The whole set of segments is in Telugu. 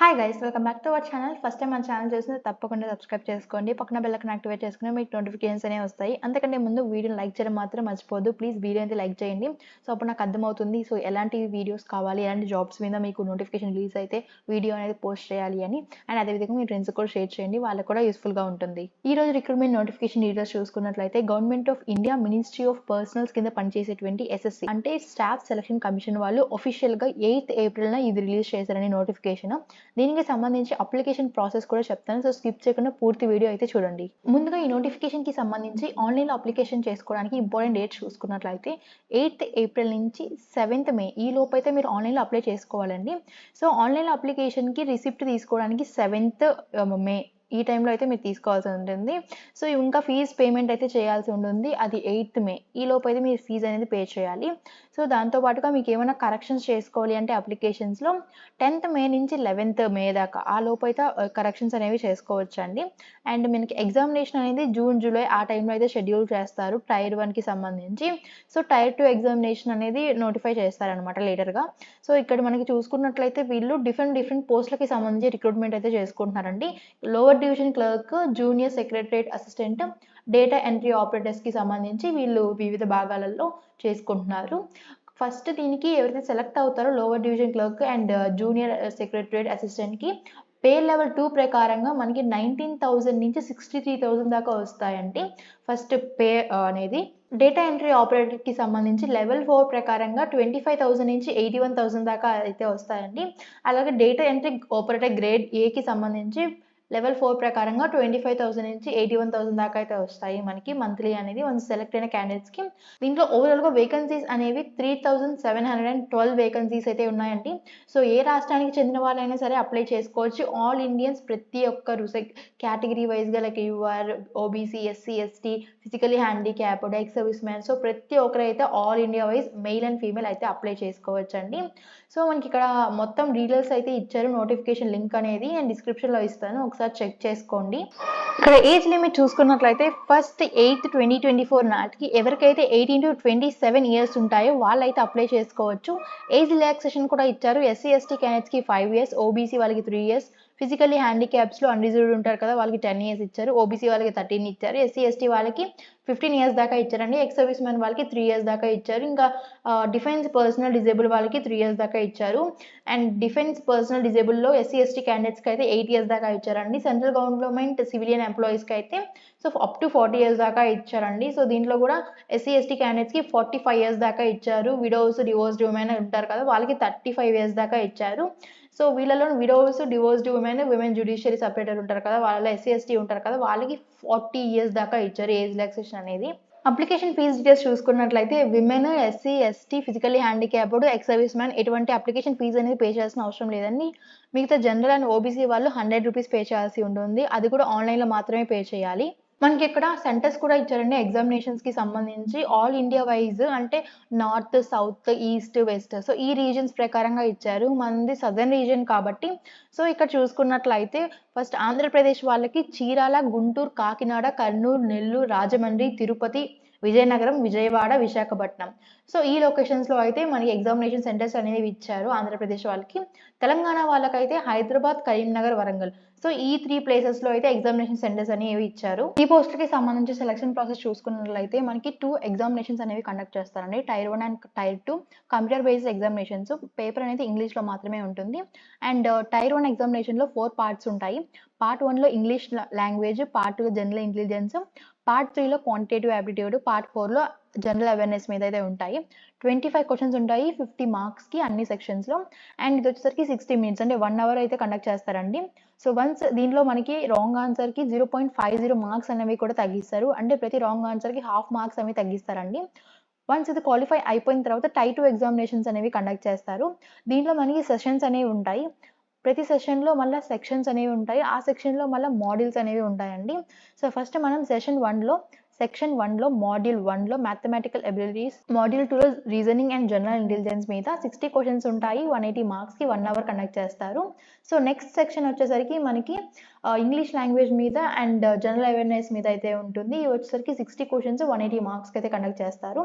Hi guys, welcome back to our channel. First time మన ఛానల్ చూసినా తప్పకుండా సబ్స్క్రైబ్ చేసుకోండి. పక్కన బెల్ ఐకాన్ యాక్టివేట్ చేసుకుని మీకు నోటిఫికేషన్స్ అనేవి వస్తాయి. అంతకంటే ముందు వీడియోని లైక్ చేయడం మాత్రం మర్చిపోవద్దు. ప్లీజ్ వీడియో అయితే లైక్ చేయండి. సో అప్పుడు నాకు అర్థమవుతుంది సో ఎలాంటి వీడియోస్ కావాలి, ఎలాంటి జాబ్స్ మీద మీకు నోటిఫికేషన్ రిలీజ్ అయితే వీడియో అనేది పోస్ట్ చేయాలి అని. అండ్ అదేవిధంగా మీ ఫ్రెండ్స్ కూడా షేర్ చేయండి, వాళ్ళకి కూడా యూస్ఫుల్గా ఉంటుంది. ఈ రోజు రిక్రూట్మెంట్ నోటిఫికేషన్ డీటెయిల్స్ చూసుకున్నట్లయితే government of India ministry of personals కింద పనిచేసేటువంటి ఎస్ఎస్సి అంటే స్టాఫ్ సెలక్షన్ కమిషన్ వాళ్ళు అఫీషియల్గా 8th ఏప్రిల్న ఇది రిలీజ్ చేశారని నోటిఫికేషన్. దీనికి సంబంధించి అప్లికేషన్ ప్రాసెస్ కూడా చెప్తాను. సో స్కిప్ చేయకుండా పూర్తి వీడియో అయితే చూడండి. ముందుగా ఈ నోటిఫికేషన్కి సంబంధించి ఆన్లైన్లో అప్లికేషన్ చేసుకోవడానికి ఇంపార్టెంట్ డేట్స్ చూసుకున్నట్లయితే 8th ఏప్రిల్ నుంచి 7th మే ఈ లోపు అయితే మీరు ఆన్లైన్లో అప్లై చేసుకోవాలండి. సో ఆన్లైన్లో అప్లికేషన్కి రిసిప్ట్ తీసుకోవడానికి 7th మే ఈ టైంలో అయితే మీరు తీసుకోవాల్సి ఉంటుంది. సో ఇంకా ఫీజ్ పేమెంట్ అయితే చేయాల్సి ఉంటుంది. అది 8th మే ఈ లోపు అయితే మీరు ఫీజ్ అనేది పే చేయాలి. సో దాంతోపాటుగా మీకు ఏమైనా కరెక్షన్స్ చేసుకోవాలి అంటే అప్లికేషన్స్లో 10th మే నుంచి 11th మే దాకా ఆ లోపు అయితే కరెక్షన్స్ అనేవి చేసుకోవచ్చు అండి. అండ్ మనకి ఎగ్జామినేషన్ అనేది జూన్ జూలై ఆ టైంలో అయితే షెడ్యూల్ చేస్తారు టైర్ 1కి సంబంధించి. సో టైర్ 2 ఎగ్జామినేషన్ అనేది నోటిఫై చేస్తారనమాట లేటర్గా. సో ఇక్కడ మనకి చూసుకున్నట్లయితే వీళ్ళు డిఫరెంట్ పోస్టులకి సంబంధించి రిక్రూట్మెంట్ అయితే చేసుకుంటున్నారండి. Lower division clerk, junior secretariat assistant, data entry ఆపరేటర్స్కి సంబంధించి వీళ్ళు వివిధ భాగాలలో చేసుకుంటున్నారు. ఫస్ట్ దీనికి ఎవరైతే సెలెక్ట్ అవుతారో lower division clerk and junior secretariat అసిస్టెంట్కి పే లెవెల్ 2 ప్రకారంగా మనకి 19,000 నుంచి 63,000 దాకా వస్తాయండి ఫస్ట్ పే అనేది. డేటా ఎంట్రీ ఆపరేటర్కి సంబంధించి లెవెల్ 4 ప్రకారంగా 25,000 నుంచి 81,000 దాకా అయితే వస్తాయండి. అలాగే డేటా ఎంట్రీ ఆపరేటర్ గ్రేడ్ ఏకి సంబంధించి లెవెల్ 4 ప్రకారంగా 25,000 నుంచి 81,000 దాకా అయితే వస్తాయి మనకి మంత్లీ అనేది వన్స్ సెలెక్ట్ అయిన క్యాండిడేట్స్కి. దీంట్లో ఓవరాల్గా వేకెన్సీస్ అనేవి 3,712 వేకెన్సీస్ అయితే ఉన్నాయండి. సో ఏ రాష్ట్రానికి చెందిన వాళ్ళైనా సరే అప్లై చేసుకోవచ్చు. ఆల్ ఇండియన్స్ ప్రతి ఒక్కరు కేటగిరీ వైజ్గా like UR, OBC, SC, ST, physically handicapped, ex serviceman, so ప్రతి ఒక్కరు అయితే all India wise male and female అయితే అప్లై చేసుకోవచ్చు అండి. సో మనకి ఇక్కడ మొత్తం డీటెయిల్స్ అయితే ఇచ్చారు, నోటిఫికేషన్ లింక్ అనేది నేను డిస్క్రిప్షన్లో ఇస్తాను, ఒకసారి చెక్ చేసుకోండి. ఇక్కడ ఏజ్ లిమిట్ చూసుకున్నట్లయితే ఫస్ట్ 8th 2024 నాటికి ఎవరికైతే 18 to 27 ఇయర్స్ ఉంటాయో వాళ్ళైతే అప్లై చేసుకోవచ్చు. ఏజ్ రిలాక్సేషన్ కూడా ఇచ్చారు. ఎస్సీ ఎస్టీ క్యాండిడేట్స్కి 5 years, ఓబీసీ వాళ్ళకి 3 years, ఫిజికల్లీ హ్యాండిక్యాప్స్లో అన్రిజర్వ్డ్ ఉంటారు కదా వాళ్ళకి 10 years ఇచ్చారు, ఓబీసీ వాళ్ళకి 13 ఇచ్చారు, ఎస్సీ ఎస్టీ వాళ్ళకి 15 years దాకా ఇచ్చారండి, ఎక్స్ సర్వీస్ మ్యాన్ వాళ్ళకి 3 years దాకా ఇచ్చారు, ఇంకా డిఫెన్స్ పర్సనల్ డిజేబుల్ వాళ్ళకి 3 years దాకా ఇచ్చారు. అండ్ డిఫెన్స్ పర్సనల్ డిజేబుల్లో ఎస్సీ ఎస్టీ క్యాండిడేట్స్కి అయితే 8 years దాకా ఇచ్చారండి. సెంట్రల్ గవర్నమెంట్ సివిలియన్ ఎంప్లాయీస్కి అయితే సో అప్ టు 40 years దాకా ఇచ్చారండి. సో దీంట్లో కూడా ఎస్సీ ఎస్టీ క్యాండిడేట్స్కి 45 years దాకా ఇచ్చారు. విడోస్, డివోర్స్డ్ ఉమెన్ ఉంటారు కదా వాళ్ళకి 35 years దాకా ఇచ్చారు. సో వీళ్ళలో widows, divorced women, women judiciary separator ఉంటారు కదా వాళ్ళలో ఎస్సీ ఎస్టీ ఉంటారు కదా వాళ్ళకి 40 years దాకా ఇచ్చారు ఏజ్ రిలాక్సేషన్ అనేది. అప్లికేషన్ ఫీజ్ డీటెయిల్స్ చూసుకున్నట్లయితే women, SC, ST, physically handicapped, ex service man ఎటువంటి అప్లికేషన్ ఫీజు అనేది పే చేయాల్సిన అవసరం లేదండి. మిగతా జనరల్ అండ్ ఓబీసీ వాళ్ళు 100 రూపీస్ పే చేయాల్సి ఉంటుంది. అది కూడా ఆన్లైన్లో మాత్రమే పే చేయాలి. మనకి ఇక్కడ సెంటర్స్ కూడా ఇచ్చారండి ఎగ్జామినేషన్స్కి సంబంధించి ఆల్ ఇండియా వైజ్ అంటే north, south, east, west, so ఈ రీజన్స్ ప్రకారంగా ఇచ్చారు. మనది సదర్న్ రీజన్ కాబట్టి సో ఇక్కడ చూసుకున్నట్లయితే ఫస్ట్ ఆంధ్రప్రదేశ్ వాళ్ళకి చీరాల, గుంటూరు, కాకినాడ, కర్నూలు, నెల్లూరు, రాజమండ్రి, తిరుపతి, విజయనగరం, విజయవాడ, విశాఖపట్నం, సో ఈ లొకేషన్స్లో అయితే మనకి ఎగ్జామినేషన్ సెంటర్స్ అనేవి ఇచ్చారు ఆంధ్రప్రదేశ్ వాళ్ళకి. తెలంగాణ వాళ్ళకైతే హైదరాబాద్, కరీంనగర్, వరంగల్, సో ఈ 3 ప్లేసెస్లో అయితే ఎగ్జామినేషన్ సెంటర్స్ అనేవి ఇచ్చారు. ఈ పోస్టులకి సంబంధించి సెలక్షన్ ప్రాసెస్ చూసుకున్నట్లయితే మనకి 2 ఎగ్జామినేషన్స్ అనేవి కండక్ట్ చేస్తారండి, tier 1 and tier 2 computer based examinations. Paper అనేది ఇంగ్లీష్లో మాత్రమే ఉంటుంది. అండ్ టైర్ 1 ఎగ్జామినేషన్లో 4 parts ఉంటాయి. పార్ట్ 1లో ఇంగ్లీష్ లాంగ్వేజ్, పార్ట్ 2లో జనరల్ ఇంటెలిజెన్స్, పార్ట్ 3లో క్వాంటిటేటివ్ యాప్టిట్యూడ్, పార్ట్ 4లో జనరల్ అవేర్నెస్ మీద అయితే ఉంటాయి. 25 క్వశ్చన్స్ ఉంటాయి 50 మార్క్స్కి అన్ని సెక్షన్స్లో. అండ్ ఇది వచ్చేసరికి 60 minutes అంటే 1 hour అయితే కండక్ట్ చేస్తారండి. సో వన్స్ దీనిలో మనకి రాంగ్ ఆన్సర్కి 0.50 మార్క్స్ అనేవి కూడా తగ్గిస్తారు, అంటే ప్రతి రాంగ్ ఆన్సర్కి ½ మార్క్స్ అనేవి తగ్గిస్తారండి. వన్స్ ఇది క్వాలిఫై అయిపోయిన తర్వాత టైర్ 2 ఎగ్జామినేషన్స్ అనేవి కండక్ట్ చేస్తారు. దీంట్లో మనకి సెషన్స్ అనేవి ఉంటాయి. ప్రతి సెషన్లో మళ్ళీ సెక్షన్స్ అనేవి ఉంటాయి. ఆ సెక్షన్లో మళ్ళీ మాడ్యూల్స్ అనేవి ఉంటాయండి. సో ఫస్ట్ మనం సెక్షన్ 1లో మాడ్యూల్ 1లో మ్యాథమెటికల్ ఎబిలిటీస్, మాడ్యూల్ 2లో రీజనింగ్ అండ్ జనరల్ ఇంటెలిజెన్స్ మీద 60 క్వశ్చన్స్ ఉంటాయి. 180 మార్క్స్కి 1 hour కండక్ట్ చేస్తారు. సో నెక్స్ట్ సెక్షన్ వచ్చేసరికి మనకి ఇంగ్లీష్ లాంగ్వేజ్ మీద అండ్ జనరల్ అవేర్నెస్ మీద అయితే ఉంటుంది. ఇవి వచ్చేసరికి 60 క్వశ్చన్స్ 180 మార్క్స్కి అయితే కండక్ట్ చేస్తారు.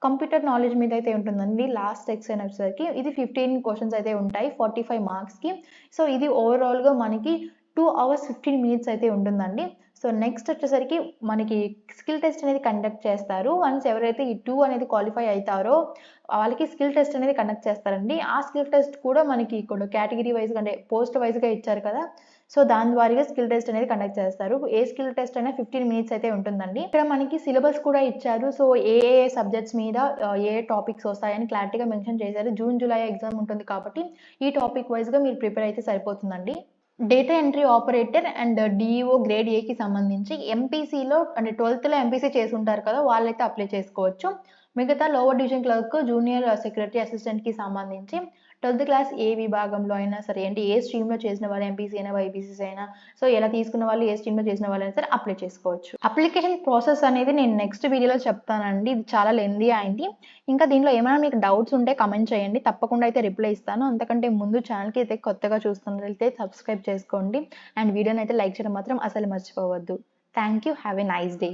కంప్యూటర్ నాలెడ్జ్ మీద అయితే ఉంటుందండి. లాస్ట్ సెక్షన్ వచ్చేసరికి ఇది 15 క్వెషన్స్ అయితే ఉంటాయి 45 మార్క్స్‌కి. సో, ఇది ఓవరాల్‌గా మనకి 2 అవర్స్ 15 మినిట్స్ అయితే ఉంటుందండి. సో, నెక్స్ట్ వచ్చేసరికి మనకి స్కిల్ టెస్ట్ అనేది కండక్ట్ చేస్తారు. వన్స్ ఎవరైతే ఈ 2 అనేది క్వాలిఫై అయితారో వాళ్ళకి స్కిల్ టెస్ట్ అనేది కండక్ట్ చేస్తారండి. ఆ స్కిల్ టెస్ట్ కూడా మనకి ఇక్కడ కేటగిరీ వైస్‌గా అంటే పోస్ట్ వైస్‌గా ఇచ్చారు కదా! సో, దాని ద్వారాగా స్కిల్ టెస్ట్ అనేది కండక్ట్ చేస్తారు. ఏ స్కిల్ టెస్ట్ అయినా 15 మినిట్స్ అయితే ఉంటుందండి. ఇక్కడ మనకి సిలబస్ కూడా ఇచ్చారు. సో, ఏ సబ్జెక్ట్స్ మీద ఏ టాపిక్స్ వస్తాయని క్లారిటీగా మెన్షన్ చేశారు. జూన్, జూలై ఎగ్జామ్ ఉంటుంది కాబట్టి ఈ టాపిక్ వైస్‌గా మీరు ప్రిపేర్ అయితే సరిపోతుందండి. Data entry operator and DEO grade ఏకి సంబంధించి ఎంపీసీలో అంటే 12థ్‌లో ఎంపీసీ చేసుంటారు కదా! వాళ్ళైతే అప్లై చేసుకోవచ్చు. మిగతా lower division clerk, junior secretary అసిస్టెంట్‌కి సంబంధించి 12థ్ క్లాస్ ఏ విభాగంలో అయినా సరే అంటే ఏ స్ట్రీమ్‌లో చేసిన వాళ్ళు ఎంపీసీ అయినా, బైపీసీ అయినా సో, ఎలా తీసుకున్న వాళ్ళు ఏ స్ట్రీమ్‌లో చేసిన వాళ్ళైనా సరే అప్లై చేసుకోవచ్చు. అప్లికేషన్ ప్రాసెస్ అనేది నేను నెక్స్ట్ వీడియోలో చెప్తానండి. ఇది చాలా లెంథీ అయింది. ఇంకా దీంట్లో ఏమైనా మీకు డౌట్స్ ఉంటే కామెంట్ చేయండి. తప్పకుండా అయితే రిప్లై ఇస్తాను. అంతకంటే ముందు ఛానెల్‌కి అయితే కొత్తగా చూస్తున్నట్లయితే సబ్స్క్రైబ్ చేసుకోండి. అండ్ వీడియోనైతే లైక్ చేయడం మాత్రం అసలు మర్చిపోవద్దు. Thank you. Have a nice day.